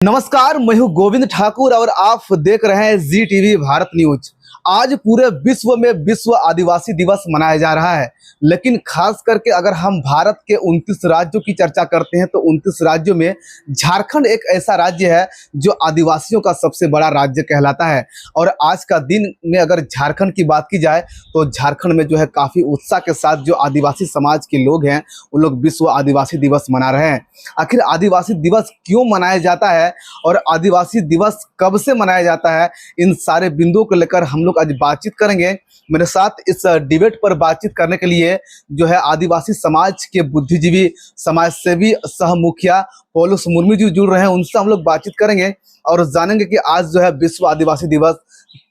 नमस्कार, मैं हूं गोविंद ठाकुर और आप देख रहे हैं जी टीवी भारत न्यूज। आज पूरे विश्व में विश्व आदिवासी दिवस मनाया जा रहा है, लेकिन खास करके अगर हम भारत के 29 राज्यों की चर्चा करते हैं तो 29 राज्यों में झारखंड एक ऐसा राज्य है जो आदिवासियों का सबसे बड़ा राज्य कहलाता है। और आज का दिन में अगर झारखंड की बात की जाए तो झारखंड में जो है काफ़ी उत्साह के साथ जो आदिवासी समाज के लोग हैं उन लोग विश्व आदिवासी दिवस मना रहे हैं। आखिर आदिवासी दिवस क्यों मनाया जाता है और आदिवासी दिवस कब से मनाया जाता है, इन सारे बिंदुओं को लेकर हम लोग आज बातचीत करेंगे। मेरे साथ इस डिबेट पर बातचीत करने के लिए जो है आदिवासी समाज के बुद्धिजीवी, समाज सेवी, सह मुखिया पौलुस मुर्मू जी जुड़ रहे हैं। उनसे हम लोग बातचीत करेंगे और जानेंगे कि आज जो है विश्व आदिवासी दिवस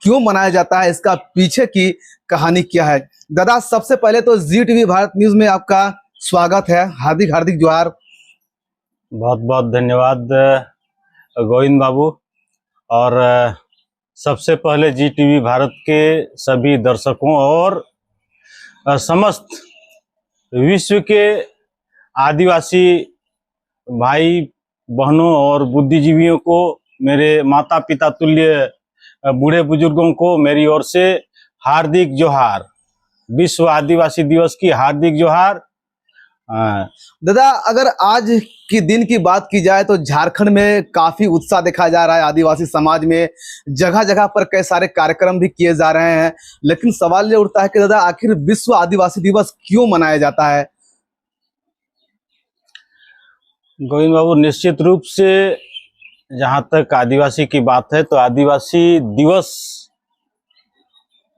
क्यों मनाया जाता है, इसका पीछे की कहानी क्या है। दादा, सबसे पहले तो जी टीवी भारत न्यूज में आपका स्वागत है। हार्दिक हार्दिक जोहार। बहुत बहुत धन्यवाद गोविंद बाबू। और सबसे पहले जी टीवी भारत के सभी दर्शकों और समस्त विश्व के आदिवासी भाई बहनों और बुद्धिजीवियों को, मेरे माता पिता तुल्य बूढ़े बुजुर्गों को मेरी ओर से हार्दिक जोहार। विश्व आदिवासी दिवस की हार्दिक जोहार। दादा, अगर आज के दिन की बात की जाए तो झारखंड में काफी उत्साह देखा जा रहा है। आदिवासी समाज में जगह जगह पर कई सारे कार्यक्रम भी किए जा रहे हैं, लेकिन सवाल ये उठता है कि दादा आखिर विश्व आदिवासी दिवस क्यों मनाया जाता है? गोविंद बाबू, निश्चित रूप से जहाँ तक आदिवासी की बात है तो आदिवासी दिवस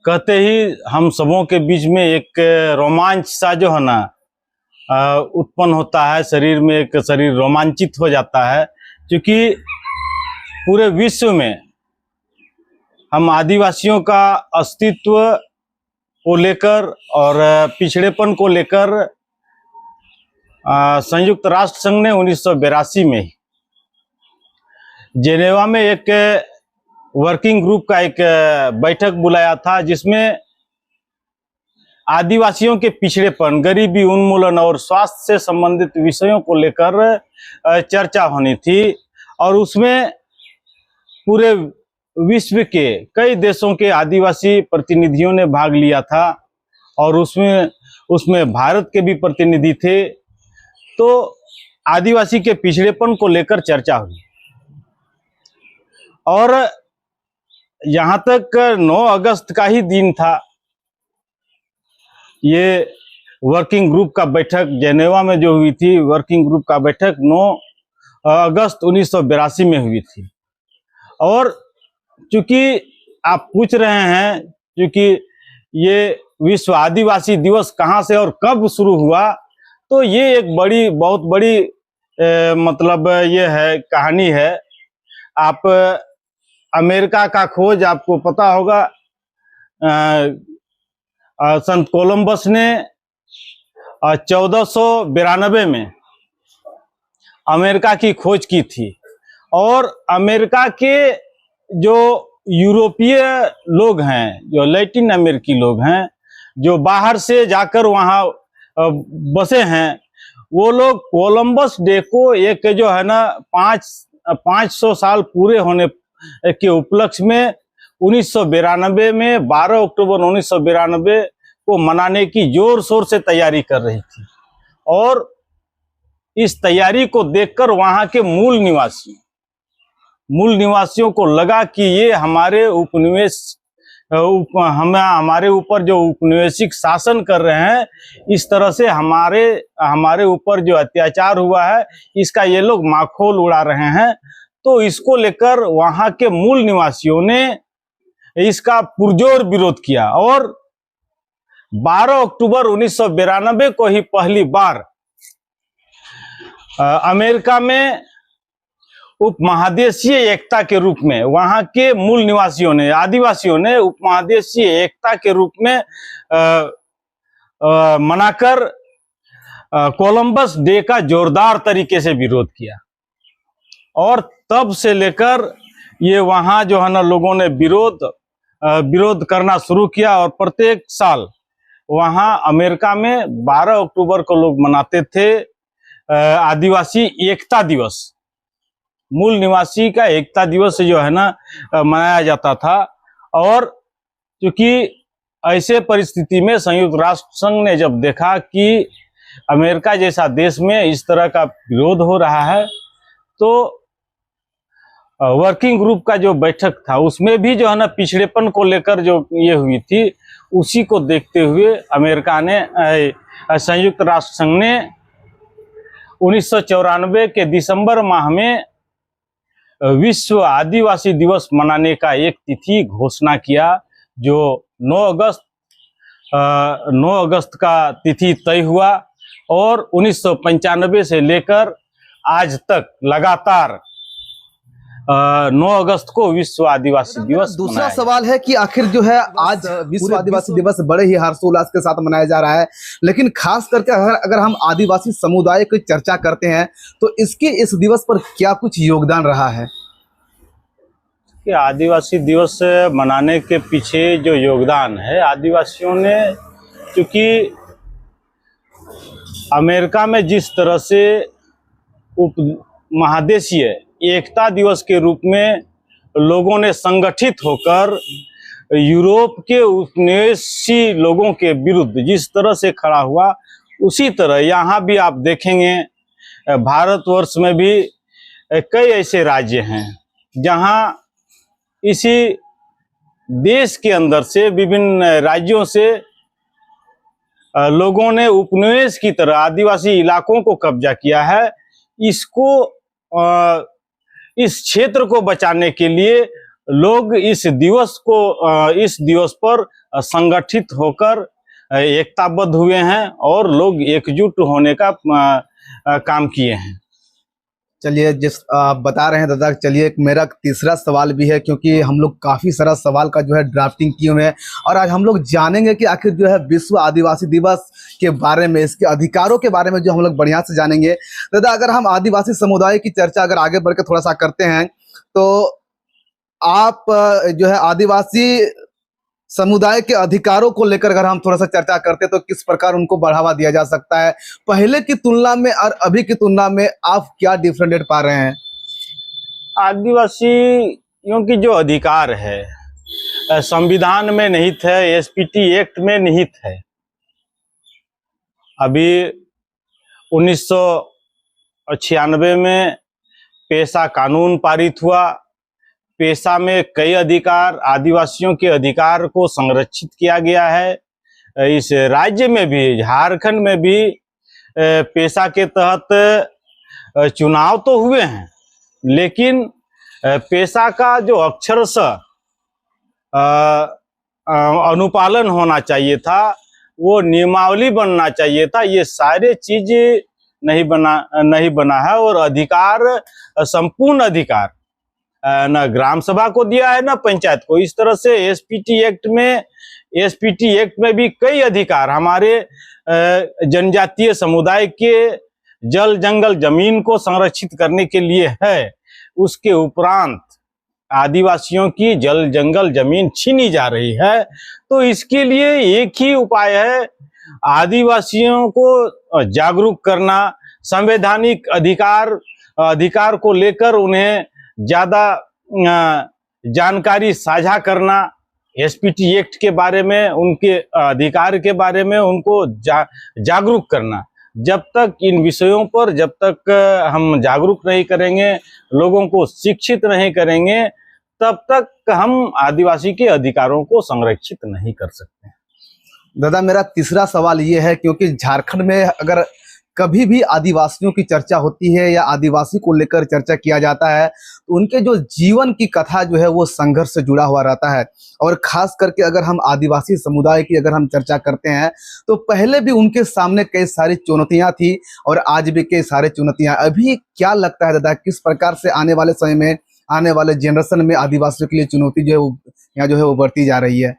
कहते ही हम सबों के बीच में एक रोमांच सा जो है ना उत्पन्न होता है। शरीर में एक शरीर रोमांचित हो जाता है, क्योंकि पूरे विश्व में हम आदिवासियों का अस्तित्व को लेकर और पिछड़ेपन को लेकर संयुक्त राष्ट्र संघ ने 1982 में जेनेवा में एक वर्किंग ग्रुप का एक बैठक बुलाया था, जिसमें आदिवासियों के पिछड़ेपन, गरीबी उन्मूलन और स्वास्थ्य से संबंधित विषयों को लेकर चर्चा होनी थी। और उसमें पूरे विश्व के कई देशों के आदिवासी प्रतिनिधियों ने भाग लिया था और उसमें भारत के भी प्रतिनिधि थे। तो आदिवासी के पिछड़ेपन को लेकर चर्चा हुई और यहाँ तक 9 अगस्त का ही दिन था। ये वर्किंग ग्रुप का बैठक जेनेवा में जो हुई थी, वर्किंग ग्रुप का बैठक 9 अगस्त 1982 में हुई थी। और चूंकि आप पूछ रहे हैं, क्योंकि ये विश्व आदिवासी दिवस कहाँ से और कब शुरू हुआ, तो ये एक बहुत बड़ी मतलब ये है कहानी है। आप अमेरिका का खोज आपको पता होगा, संत कोलंबस ने 1492 में अमेरिका की खोज की थी। और अमेरिका के जो यूरोपीय लोग हैं, जो लैटिन अमेरिकी लोग हैं, जो बाहर से जाकर वहाँ बसे हैं, वो लोग कोलंबस डे को एक जो है ना 500 साल पूरे होने के उपलक्ष्य में 1992 में 12 अक्टूबर 1992 को मनाने की जोर शोर से तैयारी कर रही थी। और इस तैयारी को देखकर वहां के मूल निवासियों को लगा कि ये हमारे हमारे ऊपर जो उपनिवेशिक शासन कर रहे हैं, इस तरह से हमारे ऊपर जो अत्याचार हुआ है इसका ये लोग माखोल उड़ा रहे हैं। तो इसको लेकर वहां के मूल निवासियों ने इसका पुरजोर विरोध किया और 12 अक्टूबर 1992 को ही पहली बार अमेरिका में उपमहादेशीय एकता के रूप में वहां के मूल निवासियों ने, आदिवासियों ने उपमहादेशीय एकता के रूप में मनाकर कोलंबस डे का जोरदार तरीके से विरोध किया। और तब से लेकर ये वहां जो है ना लोगों ने विरोध करना शुरू किया। और प्रत्येक साल वहां अमेरिका में 12 अक्टूबर को लोग मनाते थे आदिवासी एकता दिवस। मूल निवासी का एकता दिवस जो है ना मनाया जाता था। और क्योंकि ऐसे परिस्थिति में संयुक्त राष्ट्र संघ ने जब देखा कि अमेरिका जैसा देश में इस तरह का विरोध हो रहा है, तो वर्किंग ग्रुप का जो बैठक था उसमें भी जो है ना पिछड़ेपन को लेकर जो ये हुई थी, उसी को देखते हुए अमेरिका ने संयुक्त राष्ट्र संघ ने 1994 के दिसंबर माह में विश्व आदिवासी दिवस मनाने का एक तिथि घोषणा किया, जो 9 अगस्त का तिथि तय हुआ। और 1995 से लेकर आज तक लगातार 9 अगस्त को विश्व आदिवासी दिवस दूसरा सवाल है कि आखिर जो है आज विश्व आदिवासी दिवस बड़े ही हर्षोल्लास के साथ मनाया जा रहा है, लेकिन खास करके अगर हम आदिवासी समुदाय की चर्चा करते हैं तो इसके इस दिवस पर क्या कुछ योगदान रहा है? कि आदिवासी दिवस मनाने के पीछे जो योगदान है, आदिवासियों ने क्योंकि अमेरिका में जिस तरह से उप महादेशीय एकता दिवस के रूप में लोगों ने संगठित होकर यूरोप के उपनिवेशी लोगों के विरुद्ध जिस तरह से खड़ा हुआ, उसी तरह यहाँ भी आप देखेंगे भारतवर्ष में भी कई ऐसे राज्य हैं जहाँ इसी देश के अंदर से विभिन्न राज्यों से लोगों ने उपनिवेश की तरह आदिवासी इलाकों को कब्जा किया है। इसको इस क्षेत्र को बचाने के लिए लोग इस दिवस पर संगठित होकर एकताबद्ध हुए हैं और लोग एकजुट होने का काम किए हैं। चलिए, जिस आप बता रहे हैं दादा, चलिए एक मेरा तीसरा सवाल भी है, क्योंकि हम लोग काफ़ी सारा सवाल का जो है ड्राफ्टिंग किए हुए हैं और आज हम लोग जानेंगे कि आखिर जो है विश्व आदिवासी दिवस के बारे में, इसके अधिकारों के बारे में जो हम लोग बढ़िया से जानेंगे। दादा, अगर हम आदिवासी समुदाय की चर्चा अगर आगे बढ़ के थोड़ा सा करते हैं तो आप जो है आदिवासी समुदाय के अधिकारों को लेकर अगर हम थोड़ा सा चर्चा करते हैं तो किस प्रकार उनको बढ़ावा दिया जा सकता है, पहले की तुलना में और अभी की तुलना में आप क्या डिफरेंट पा रहे हैं? आदिवासियों की जो अधिकार है संविधान में निहित है, एसपीटी एक्ट में निहित है। अभी 1996 में पेशा कानून पारित हुआ। पेशा में कई अधिकार, आदिवासियों के अधिकार को संरक्षित किया गया है। इस राज्य में भी, झारखंड में भी पेशा के तहत चुनाव तो हुए हैं, लेकिन पेशा का जो अक्षरशः अनुपालन होना चाहिए था, वो नियमावली बनना चाहिए था, ये सारे चीज नहीं बना है। और अधिकार, संपूर्ण अधिकार न ग्राम सभा को दिया है न पंचायत को। इस तरह से एसपीटी एक्ट में भी कई अधिकार हमारे जनजातीय समुदाय के जल जंगल जमीन को संरक्षित करने के लिए है। उसके उपरांत आदिवासियों की जल जंगल जमीन छीनी जा रही है। तो इसके लिए एक ही उपाय है, आदिवासियों को जागरूक करना, संवैधानिक अधिकार को लेकर उन्हें ज्यादा जानकारी साझा करना, एसपीटी एक्ट के बारे में, उनके अधिकार के बारे में उनको जागरूक करना। जब तक इन विषयों पर जब तक हम जागरूक नहीं करेंगे, लोगों को शिक्षित नहीं करेंगे, तब तक हम आदिवासी के अधिकारों को संरक्षित नहीं कर सकते। दादा, मेरा तीसरा सवाल ये है, क्योंकि झारखंड में अगर कभी भी आदिवासियों की चर्चा होती है या आदिवासी को लेकर चर्चा किया जाता है तो उनके जो जीवन की कथा जो है वो संघर्ष से जुड़ा हुआ रहता है। और खास करके अगर हम आदिवासी समुदाय की अगर हम चर्चा करते हैं तो पहले भी उनके सामने कई सारी चुनौतियां थी और आज भी कई सारी चुनौतियां। अभी क्या लगता है दादा, किस प्रकार से आने वाले समय में, आने वाले जनरेशन में आदिवासियों के लिए चुनौती जो है वो यहाँ जो है वो बढ़ती जा रही है?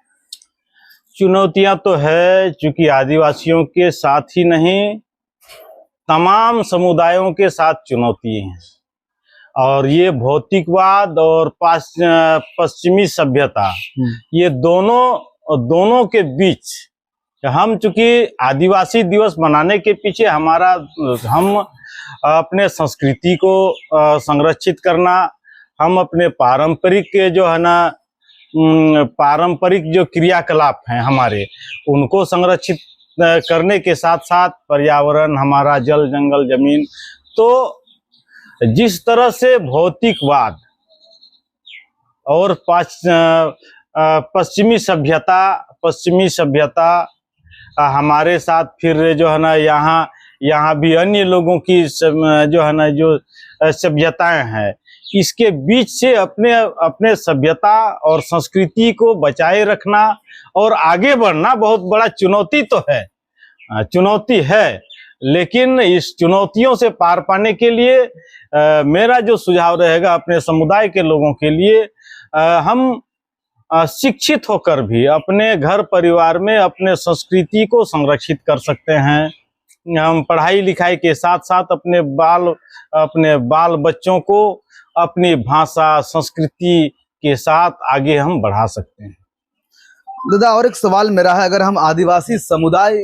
चुनौतियां तो है, चूंकि आदिवासियों के साथ ही नहीं तमाम समुदायों के साथ चुनौती है। और ये भौतिकवाद और पश्चिमी सभ्यता, ये दोनों के बीच हम चूंकि आदिवासी दिवस मनाने के पीछे हम अपने संस्कृति को संरक्षित करना, हम अपने पारंपरिक जो है ना पारंपरिक जो क्रियाकलाप हैं हमारे, उनको संरक्षित करने के साथ साथ पर्यावरण, हमारा जल जंगल जमीन, तो जिस तरह से भौतिकवाद और पश्चिमी सभ्यता हमारे साथ फिर जो है ना यहाँ भी अन्य लोगों की जो है ना जो सभ्यताएं हैं, इसके बीच से अपने सभ्यता और संस्कृति को बचाए रखना और आगे बढ़ना बहुत बड़ा चुनौती तो है, चुनौती है। लेकिन इस चुनौतियों से पार पाने के लिए मेरा जो सुझाव रहेगा अपने समुदाय के लोगों के लिए, हम शिक्षित होकर भी अपने घर परिवार में अपने संस्कृति को संरक्षित कर सकते हैं। हम पढ़ाई लिखाई के साथ साथ अपने बाल बच्चों को अपनी भाषा संस्कृति के साथ आगे हम बढ़ा सकते हैं। दादा, और एक सवाल मेरा है, अगर हम आदिवासी समुदाय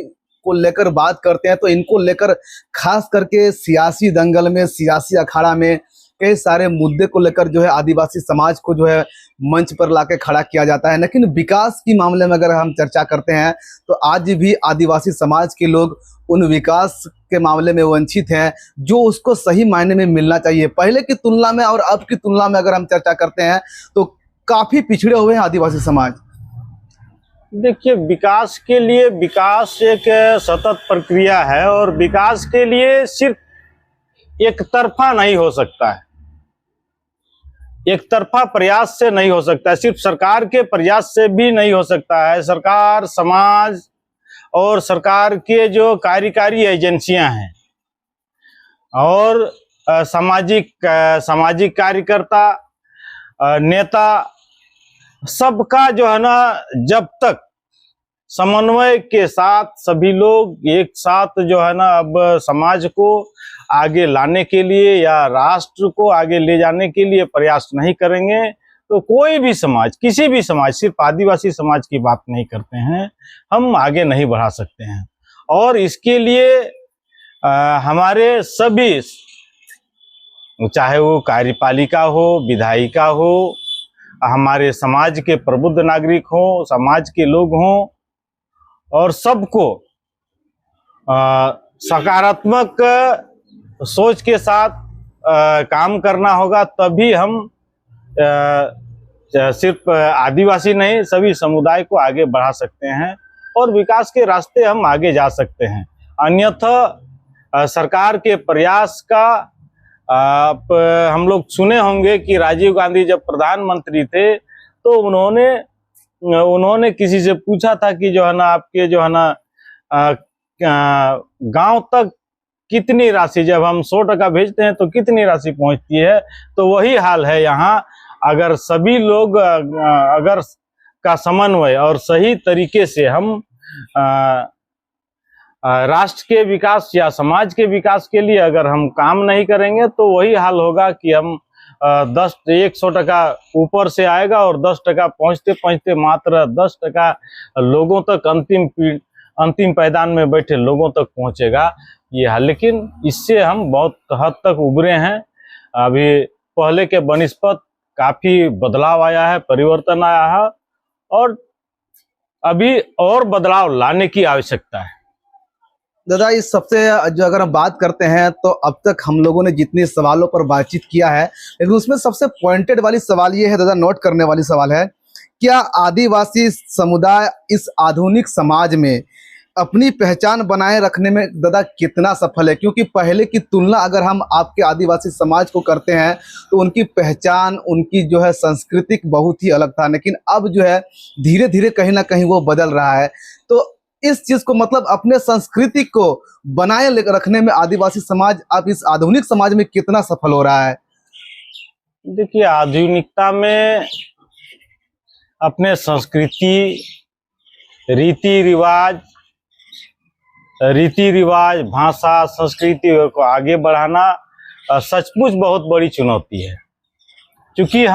को लेकर बात करते हैं तो इनको लेकर खास करके सियासी दंगल में, सियासी अखाड़ा में कई सारे मुद्दे को लेकर जो है आदिवासी समाज को जो है मंच पर लाके खड़ा किया जाता है। लेकिन विकास की मामले में अगर हम चर्चा करते हैं तो आज भी आदिवासी समाज के लोग उन विकास के मामले में वंचित हैं जो उसको सही मायने में मिलना चाहिए। पहले की तुलना में और अब की तुलना में अगर हम चर्चा करते हैं तो काफी पिछड़े हुए हैं आदिवासी समाज। देखिए, विकास के लिए विकास एक सतत प्रक्रिया है और विकास के लिए सिर्फ एक तरफा नहीं हो सकता है, एक तरफा प्रयास से नहीं हो सकता है, सिर्फ सरकार के प्रयास से भी नहीं हो सकता है। सरकार, समाज और सरकार के जो कार्यकारी एजेंसियां हैं और सामाजिक कार्यकर्ता, नेता, सबका जो है ना जब तक समन्वय के साथ सभी लोग एक साथ जो है ना अब समाज को आगे लाने के लिए या राष्ट्र को आगे ले जाने के लिए प्रयास नहीं करेंगे तो कोई भी समाज, किसी भी समाज, सिर्फ आदिवासी समाज की बात नहीं करते हैं, हम आगे नहीं बढ़ा सकते हैं। और इसके लिए हमारे सभी, चाहे वो कार्यपालिका हो, विधायिका हो, हमारे समाज के प्रबुद्ध नागरिक हो, समाज के लोग हों, और सबको सकारात्मक सोच के साथ काम करना होगा, तभी हम सिर्फ आदिवासी नहीं सभी समुदाय को आगे बढ़ा सकते हैं और विकास के रास्ते हम आगे जा सकते हैं। अन्यथा सरकार के प्रयास का हम लोग सुने होंगे कि राजीव गांधी जब प्रधानमंत्री थे तो उन्होंने किसी से पूछा था कि जो है ना आपके जो है ना गांव तक कितनी राशि, जब हम 100 भेजते हैं तो कितनी राशि पहुंचती है। तो वही हाल है यहाँ, अगर सभी लोग अगर का समन्वय और सही तरीके से हम राष्ट्र के विकास या समाज के विकास के लिए अगर हम काम नहीं करेंगे तो वही हाल होगा कि हम 100 ऊपर से आएगा और 10 पहुंचते पहुंचते मात्र 10 लोगों तक, अंतिम पायदान में बैठे लोगों तक पहुंचेगा ये हाल। लेकिन इससे हम बहुत हद तक उभरे हैं। अभी पहले के बनिस्पत काफी बदलाव आया है, परिवर्तन आया है और अभी और बदलाव लाने की आवश्यकता है। दादा, इस सबसे जो अगर हम बात करते हैं तो अब तक हम लोगों ने जितने सवालों पर बातचीत किया है, लेकिन उसमें सबसे पॉइंटेड वाली सवाल ये है दादा, नोट करने वाली सवाल है, क्या आदिवासी समुदाय इस आधुनिक समाज में अपनी पहचान बनाए रखने में दादा कितना सफल है? क्योंकि पहले की तुलना अगर हम आपके आदिवासी समाज को करते हैं तो उनकी पहचान, उनकी जो है सांस्कृतिक बहुत ही अलग था, लेकिन अब जो है धीरे धीरे कहीं ना कहीं वो बदल रहा है। तो इस चीज को मतलब अपने संस्कृति को बनाए रखने में आदिवासी समाज अब इस आधुनिक समाज में कितना सफल हो रहा है? देखिए, आधुनिकता में अपने संस्कृति, रीति रिवाज, भाषा, संस्कृति को आगे बढ़ाना सचमुच बहुत बड़ी चुनौती है। चूंकि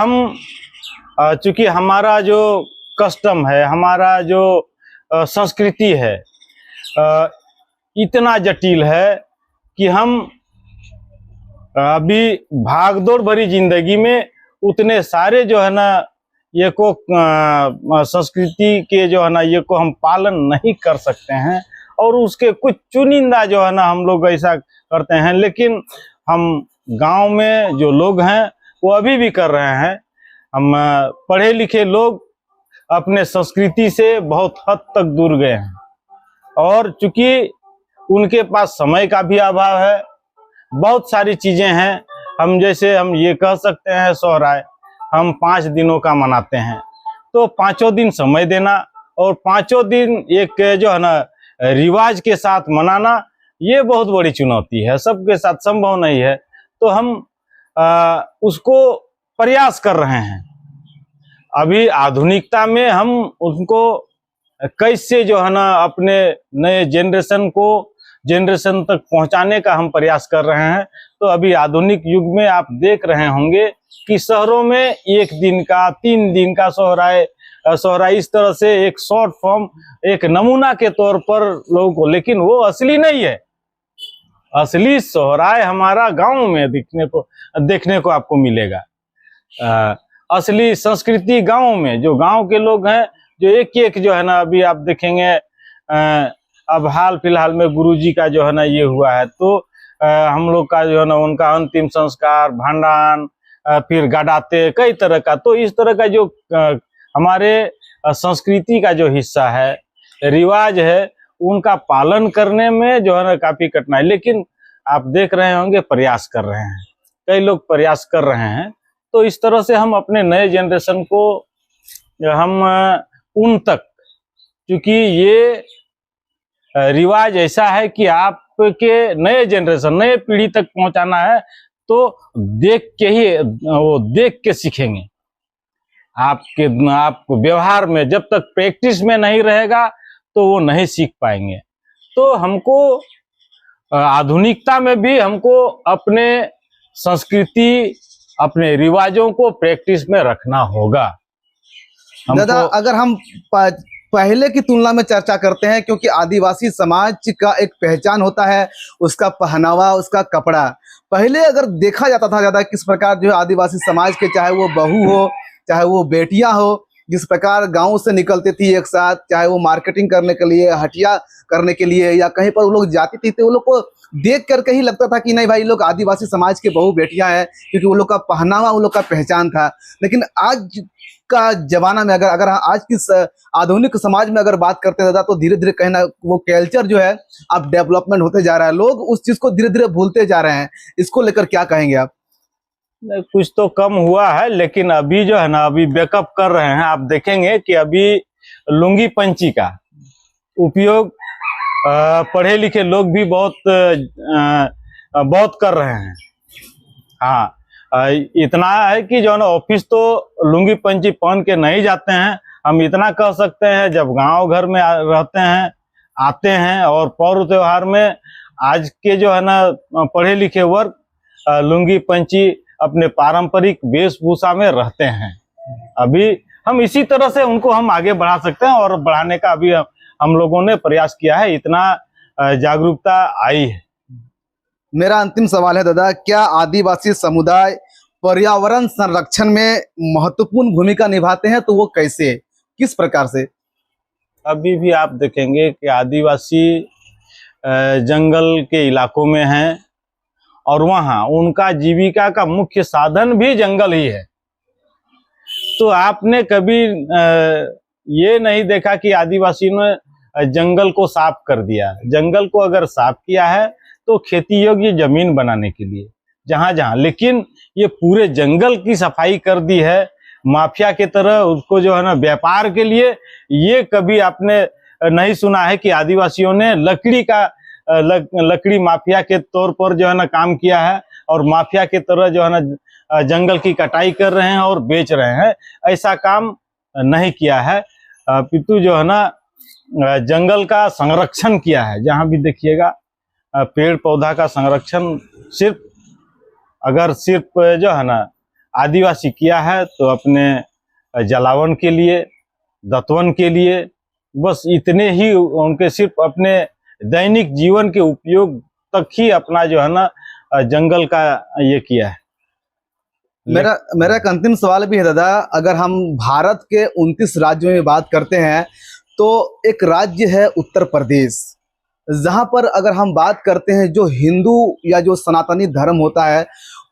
हमारा जो कस्टम है, हमारा जो संस्कृति है, इतना जटिल है कि हम अभी भागदौड़ भरी जिंदगी में उतने सारे जो है ना ये को संस्कृति के जो है ना ये को हम पालन नहीं कर सकते हैं, और उसके कुछ चुनिंदा जो है ना हम लोग ऐसा करते हैं। लेकिन हम गांव में जो लोग हैं वो अभी भी कर रहे हैं। हम पढ़े लिखे लोग अपने संस्कृति से बहुत हद तक दूर गए हैं, और चूंकि उनके पास समय का भी अभाव है, बहुत सारी चीजें हैं। हम जैसे हम ये कह सकते हैं सोहराय हम 5 दिनों का मनाते हैं, तो 5 दिन समय देना और 5 दिन एक जो है ना रिवाज के साथ मनाना, ये बहुत बड़ी चुनौती है, सबके साथ संभव नहीं है। तो हम उसको प्रयास कर रहे हैं। अभी आधुनिकता में हम उनको कैसे जो है ना अपने नए जनरेशन तक पहुंचाने का हम प्रयास कर रहे हैं। तो अभी आधुनिक युग में आप देख रहे होंगे कि शहरों में 1 दिन का 3 दिन का सोहराय इस तरह से एक शॉर्ट फॉर्म, एक नमूना के तौर पर लोगों को, लेकिन वो असली नहीं है। असली सोहराय हमारा गांव में देखने को आपको मिलेगा। असली संस्कृति गांव में, जो गांव के लोग हैं, जो एक जो है ना अभी आप देखेंगे अब हाल फिलहाल में गुरुजी का जो है ना ये हुआ है, तो हम लोग का जो है ना उनका अंतिम संस्कार, भांडान, फिर गडाते, कई तरह का, तो इस तरह का जो हमारे संस्कृति का जो हिस्सा है, रिवाज है, उनका पालन करने में जो है ना काफी कठिनाई। लेकिन आप देख रहे होंगे प्रयास कर रहे हैं, कई लोग प्रयास कर रहे हैं। तो इस तरह से हम अपने नए जनरेशन को हम उन तक, क्योंकि ये रिवाज ऐसा है कि आपके नए जनरेशन, नए पीढ़ी तक पहुंचाना है, तो वो देख के सीखेंगे। आपको व्यवहार में जब तक प्रैक्टिस में नहीं रहेगा तो वो नहीं सीख पाएंगे। तो हमको आधुनिकता में भी हमको अपने संस्कृति, अपने रिवाजों को प्रैक्टिस में रखना होगा। दादा, अगर हम पहले की तुलना में चर्चा करते हैं, क्योंकि आदिवासी समाज का एक पहचान होता है, उसका पहनावा, उसका कपड़ा। पहले अगर देखा जाता था ज़्यादा किस प्रकार जो है आदिवासी समाज के, चाहे वो बहू हो चाहे वो बेटियां हो, जिस प्रकार गांव से निकलती थी एक साथ, चाहे वो मार्केटिंग करने के लिए, हटिया करने के लिए, या कहीं पर वो लोग जाती थी, तो वो लोग को देख करके ही लगता था कि नहीं भाई, लोग आदिवासी समाज के बहू बेटियां हैं, क्योंकि वो लोग का पहनावा, वो लोग का पहचान था। लेकिन आज का जमाना में अगर आज की आधुनिक समाज में अगर बात करते हैं तो धीरे धीरे कहीं ना वो कल्चर जो है अब डेवलपमेंट होते जा रहा है, लोग उस चीज को धीरे धीरे भूलते जा रहे हैं। इसको लेकर क्या कहेंगे आप? कुछ तो कम हुआ है, लेकिन अभी जो है ना अभी बैकअप कर रहे हैं। आप देखेंगे कि अभी लुंगी पंची का उपयोग पढ़े लिखे लोग भी बहुत कर रहे हैं। हाँ, इतना है कि जो है ना ऑफिस तो लुंगी पंची पहन के नहीं जाते हैं। हम इतना कह सकते हैं, जब गांव घर में रहते हैं, आते हैं, और पर्व त्योहार में आज के जो है ना पढ़े लिखे वर्ग लुंगी पंची अपने पारंपरिक वेशभूषा में रहते हैं। अभी हम इसी तरह से उनको हम आगे बढ़ा सकते हैं, और बढ़ाने का अभी हम लोगों ने प्रयास किया है, इतना जागरूकता आई है। मेरा अंतिम सवाल है दादा, क्या आदिवासी समुदाय पर्यावरण संरक्षण में महत्वपूर्ण भूमिका निभाते हैं? तो वो कैसे, किस प्रकार से? अभी भी आप देखेंगे कि आदिवासी जंगल के इलाकों में हैं, और वहाँ उनका जीविका का मुख्य साधन भी जंगल ही है। तो आपने कभी ये नहीं देखा कि आदिवासियों ने जंगल को साफ कर दिया। जंगल को अगर साफ किया है तो खेती योग्य जमीन बनाने के लिए, जहां जहां, लेकिन ये पूरे जंगल की सफाई कर दी है माफिया के तरह, उसको जो है ना व्यापार के लिए। ये कभी आपने नहीं सुना है कि आदिवासियों ने लकड़ी माफिया के तौर पर जो है ना काम किया है, और माफिया के तरह जो है ना जंगल की कटाई कर रहे हैं और बेच रहे हैं। ऐसा काम नहीं किया है। पितु जो है ना जंगल का संरक्षण किया है। जहां भी देखिएगा पेड़ पौधा का संरक्षण सिर्फ जो है ना आदिवासी किया है, तो अपने जलावन के लिए, दतवन के लिए, बस इतने ही उनके सिर्फ अपने दैनिक जीवन के उपयोग तक ही अपना जो है ना जंगल का ये किया है। मेरा एक अंतिम सवाल भी है दादा, अगर हम भारत के 29 राज्यों में बात करते हैं तो एक राज्य है उत्तर प्रदेश, जहां पर अगर हम बात करते हैं जो हिंदू या जो सनातनी धर्म होता है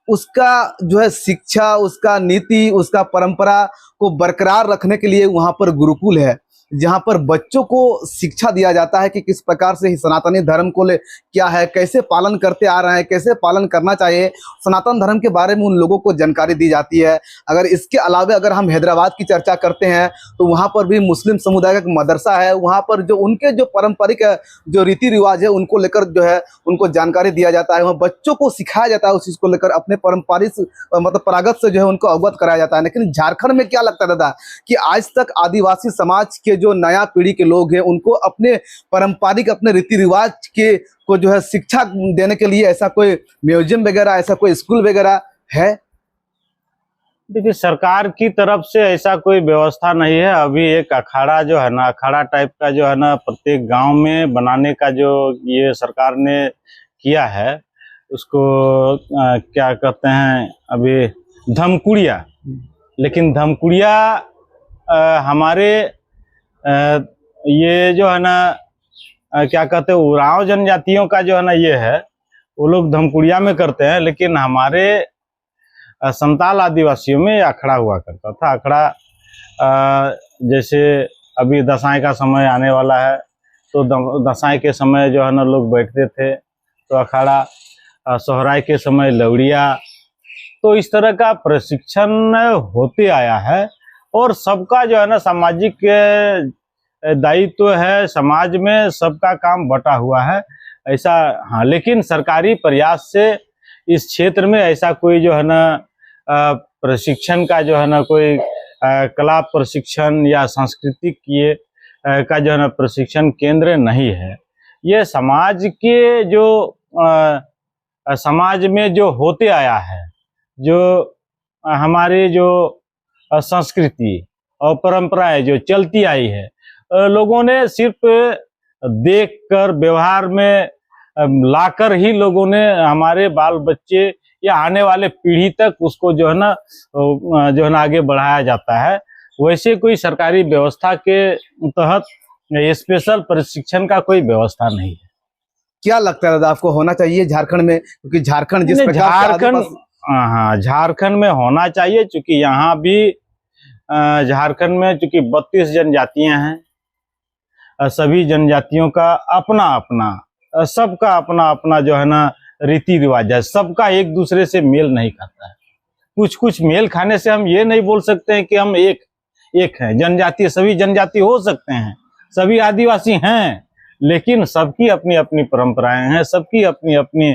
उसका जो है शिक्षा, उसका नीति, उसका परंपरा को बरकरार रखने के लिए वहां पर गुरुकुल है, जहां पर बच्चों को शिक्षा दिया जाता है कि किस प्रकार से ही सनातनी धर्म को क्या है, कैसे पालन करते आ रहे हैं, कैसे पालन करना चाहिए, सनातन धर्म के बारे में उन लोगों को जानकारी दी जाती है। अगर इसके अलावा अगर हम हैदराबाद की चर्चा करते हैं तो वहां पर भी मुस्लिम समुदाय का एक मदरसा है, वहां पर जो उनके जो पारंपरिक जो रीति रिवाज है उनको लेकर जो है उनको जानकारी दिया जाता है, वहाँ बच्चों को सिखाया जाता है उस चीज़ को लेकर, अपने पारंपरिक मतलब परागत से जो है उनको अवगत कराया जाता है। लेकिन झारखंड में क्या लगता है दादा कि आज तक आदिवासी समाज के जो नया पीढ़ी के लोग हैं उनको अपने पारंपरिक अपने रीति रिवाज के को जो है शिक्षा देने के लिए ऐसा कोई म्यूजियम वगैरह, ऐसा कोई स्कूल वगैरह है? देखिए, सरकार की तरफ से ऐसा कोई व्यवस्था नहीं है। अभी एक अखाड़ा जो है ना, अखाड़ा टाइप का जो है ना प्रत्येक गांव में बनाने का जो ये सरकार ने किया है उसको क्या कहते हैं अभी धमकुड़िया। लेकिन धमकुड़िया हमारे ये जो है ना क्या कहते हैं उरांव जनजातियों का जो है ना ये है, वो लोग धमकुड़िया में करते हैं। लेकिन हमारे संताल आदिवासियों में अखड़ा हुआ करता था। अखड़ा जैसे अभी दसाई का समय आने वाला है तो दसाई के समय जो है ना लोग बैठते थे, तो अखाड़ा, सोहराय के समय लवड़िया, तो इस तरह का प्रशिक्षण होते आया है। और सबका जो है ना सामाजिक दायित्व है, समाज में सबका काम बटा हुआ है ऐसा। हाँ, लेकिन सरकारी प्रयास से इस क्षेत्र में ऐसा कोई जो है ना प्रशिक्षण का जो है ना कोई कला प्रशिक्षण या सांस्कृतिक ये का जो है ना प्रशिक्षण केंद्र नहीं है। ये समाज के जो समाज में जो होते आया है, जो हमारे जो संस्कृति और परंपराएं जो चलती आई है, लोगों ने सिर्फ देखकर व्यवहार में लाकर ही लोगों ने हमारे बाल बच्चे या आने वाले पीढ़ी तक उसको जो है ना आगे बढ़ाया जाता है। वैसे कोई सरकारी व्यवस्था के तहत स्पेशल प्रशिक्षण का कोई व्यवस्था नहीं है। क्या लगता है दादा आपको होना चाहिए झारखंड में? क्योंकि झारखंड जिस प्रकार हाँ, झारखंड में होना चाहिए, क्योंकि यहाँ भी झारखंड में चूंकि 32 जनजातियां हैं, सभी जनजातियों का अपना अपना, सबका अपना अपना जो है ना रीति रिवाज है, सबका एक दूसरे से मेल नहीं खाता है। कुछ कुछ मेल खाने से हम ये नहीं बोल सकते हैं कि हम एक हैं। जनजाति, सभी जनजाति हो सकते हैं, सभी आदिवासी हैं, लेकिन सबकी अपनी अपनी परंपराएं हैं, सबकी अपनी अपनी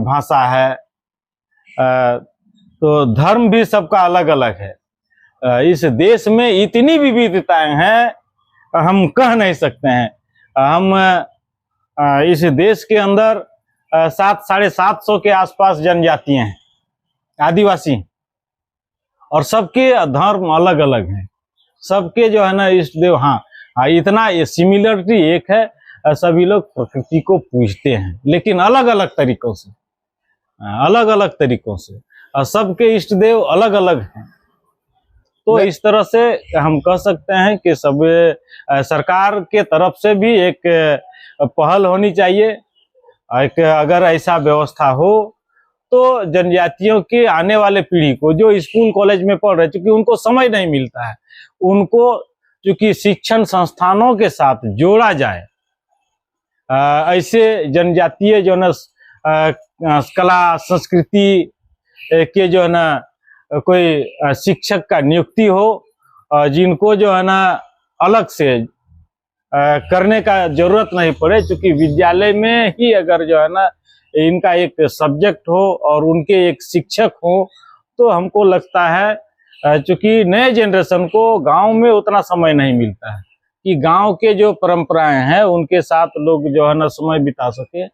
भाषा है, तो धर्म भी सबका अलग अलग है। इस देश में इतनी विविधताएं हैं हम कह नहीं सकते हैं। हम इस देश के अंदर 700-750 के आसपास जनजातियां हैं, आदिवासी, और सबके धर्म अलग अलग हैं, सबके जो है ना इष्ट देव, हाँ इतना सिमिलरिटी एक है, सभी लोग प्रकृति को पूजते हैं, लेकिन अलग अलग तरीकों से, अलग अलग तरीकों से, और सबके इष्ट देव अलग अलग हैं। तो इस तरह से हम कह सकते हैं कि सब सरकार के तरफ से भी एक पहल होनी चाहिए। एक अगर ऐसा व्यवस्था हो तो जनजातियों के आने वाले पीढ़ी को जो स्कूल कॉलेज में पढ़ रहे, क्योंकि उनको समय नहीं मिलता है, उनको क्योंकि शिक्षण संस्थानों के साथ जोड़ा जाए। ऐसे जनजातीय जो न कला संस्कृति के जो है ना कोई शिक्षक का नियुक्ति हो, जिनको जो है ना अलग से करने का जरूरत नहीं पड़े, क्योंकि विद्यालय में ही अगर जो है ना इनका एक सब्जेक्ट हो और उनके एक शिक्षक हो, तो हमको लगता है क्योंकि नए जनरेशन को गांव में उतना समय नहीं मिलता है कि गांव के जो परंपराएं हैं उनके साथ लोग जो है ना समय बिता सके,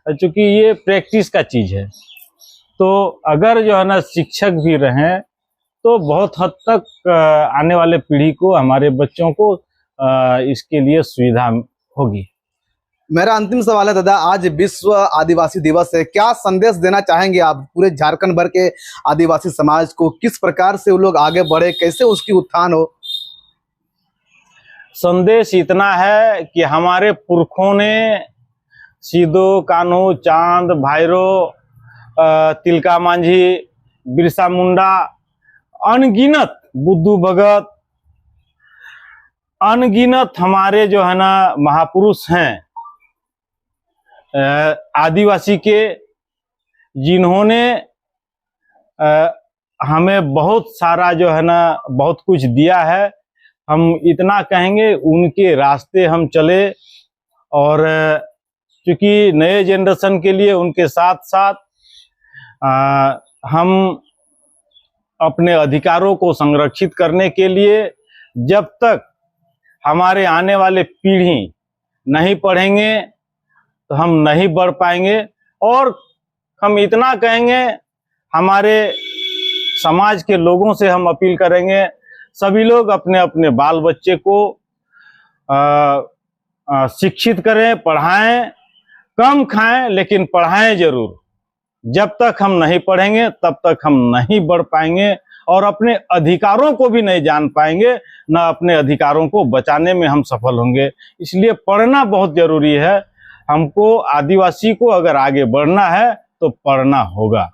क्योंकि ये प्रैक्टिस का चीज है। तो अगर जो है ना शिक्षक भी रहें तो बहुत हद तक आने वाले पीढ़ी को, हमारे बच्चों को इसके लिए सुविधा होगी। मेरा अंतिम सवाल है दादा, आज विश्व आदिवासी दिवस है, क्या संदेश देना चाहेंगे आप पूरे झारखंड भर के आदिवासी समाज को? किस प्रकार से वो लोग आगे बढ़े, कैसे उसकी उत्थान हो? संदेश इतना है कि हमारे पुरखों ने सिद्धू कान्हू, चांद, भैरो, तिलका मांझी, बिरसा मुंडा, अनगिनत बुद्धू भगत, अनगिनत हमारे जो है ना महापुरुष हैं आदिवासी के, जिन्होंने हमें बहुत सारा जो है ना बहुत कुछ दिया है। हम इतना कहेंगे उनके रास्ते हम चले, और क्योंकि नए जनरेशन के लिए उनके साथ साथ हम अपने अधिकारों को संरक्षित करने के लिए, जब तक हमारे आने वाले पीढ़ी नहीं पढ़ेंगे तो हम नहीं बढ़ पाएंगे। और हम इतना कहेंगे, हमारे समाज के लोगों से हम अपील करेंगे, सभी लोग अपने अपने बाल बच्चे को शिक्षित करें, पढ़ाएं, कम खाएं लेकिन पढ़ाएं जरूर। जब तक हम नहीं पढ़ेंगे तब तक हम नहीं बढ़ पाएंगे और अपने अधिकारों को भी नहीं जान पाएंगे, ना अपने अधिकारों को बचाने में हम सफल होंगे। इसलिए पढ़ना बहुत जरूरी है। हमको आदिवासी को अगर आगे बढ़ना है तो पढ़ना होगा।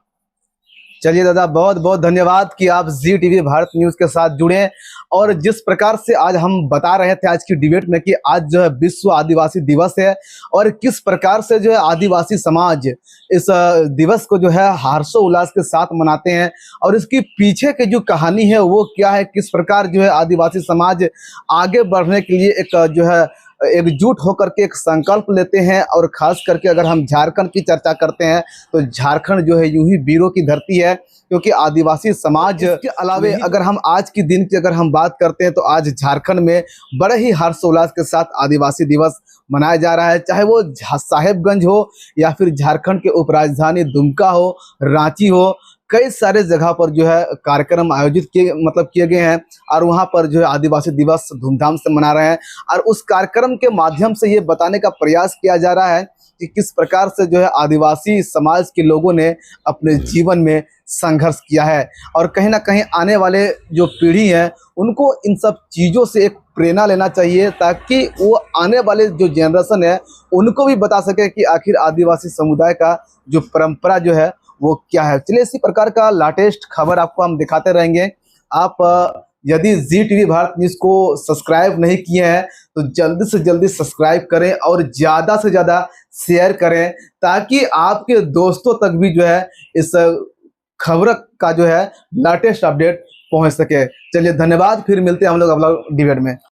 चलिए दादा, बहुत बहुत धन्यवाद कि आप जी टीवी भारत न्यूज के साथ जुड़े, और जिस प्रकार से आज हम बता रहे थे आज की डिबेट में कि आज जो है विश्व आदिवासी दिवस है, और किस प्रकार से जो है आदिवासी समाज इस दिवस को जो है हर्षोल्लास के साथ मनाते हैं, और इसकी पीछे की जो कहानी है वो क्या है, किस प्रकार जो है आदिवासी समाज आगे बढ़ने के लिए एक जो है एकजुट होकर के एक संकल्प लेते हैं। और खास करके अगर हम झारखंड की चर्चा करते हैं तो झारखंड जो है यूं ही वीरों की धरती है, क्योंकि आदिवासी समाज के अलावे अगर हम आज के दिन की अगर हम बात करते हैं तो आज झारखंड में बड़े ही हर्षोल्लास के साथ आदिवासी दिवस मनाया जा रहा है। चाहे वो साहेबगंज हो या फिर झारखंड के उपराजधानी दुमका हो, रांची हो, कई सारे जगह पर जो है कार्यक्रम आयोजित किए गए हैं, और वहां पर जो है आदिवासी दिवस धूमधाम से मना रहे हैं। और उस कार्यक्रम के माध्यम से ये बताने का प्रयास किया जा रहा है कि किस प्रकार से जो है आदिवासी समाज के लोगों ने अपने जीवन में संघर्ष किया है, और कहीं ना कहीं आने वाले जो पीढ़ी है उनको इन सब चीज़ों से एक प्रेरणा लेना चाहिए, ताकि वो आने वाले जो जनरेशन है उनको भी बता सके कि आखिर आदिवासी समुदाय का जो परंपरा जो है वो क्या है। चलिए, इसी प्रकार का लेटेस्ट खबर आपको हम दिखाते रहेंगे। आप यदि जी टीवी भारत न्यूज़ को सब्सक्राइब नहीं किए हैं तो जल्दी से जल्दी सब्सक्राइब करें और ज़्यादा से ज़्यादा शेयर करें, ताकि आपके दोस्तों तक भी जो है इस खबर का जो है लेटेस्ट अपडेट पहुंच सके। चलिए, धन्यवाद, फिर मिलते हैं हम लोग अगला डिबेट में।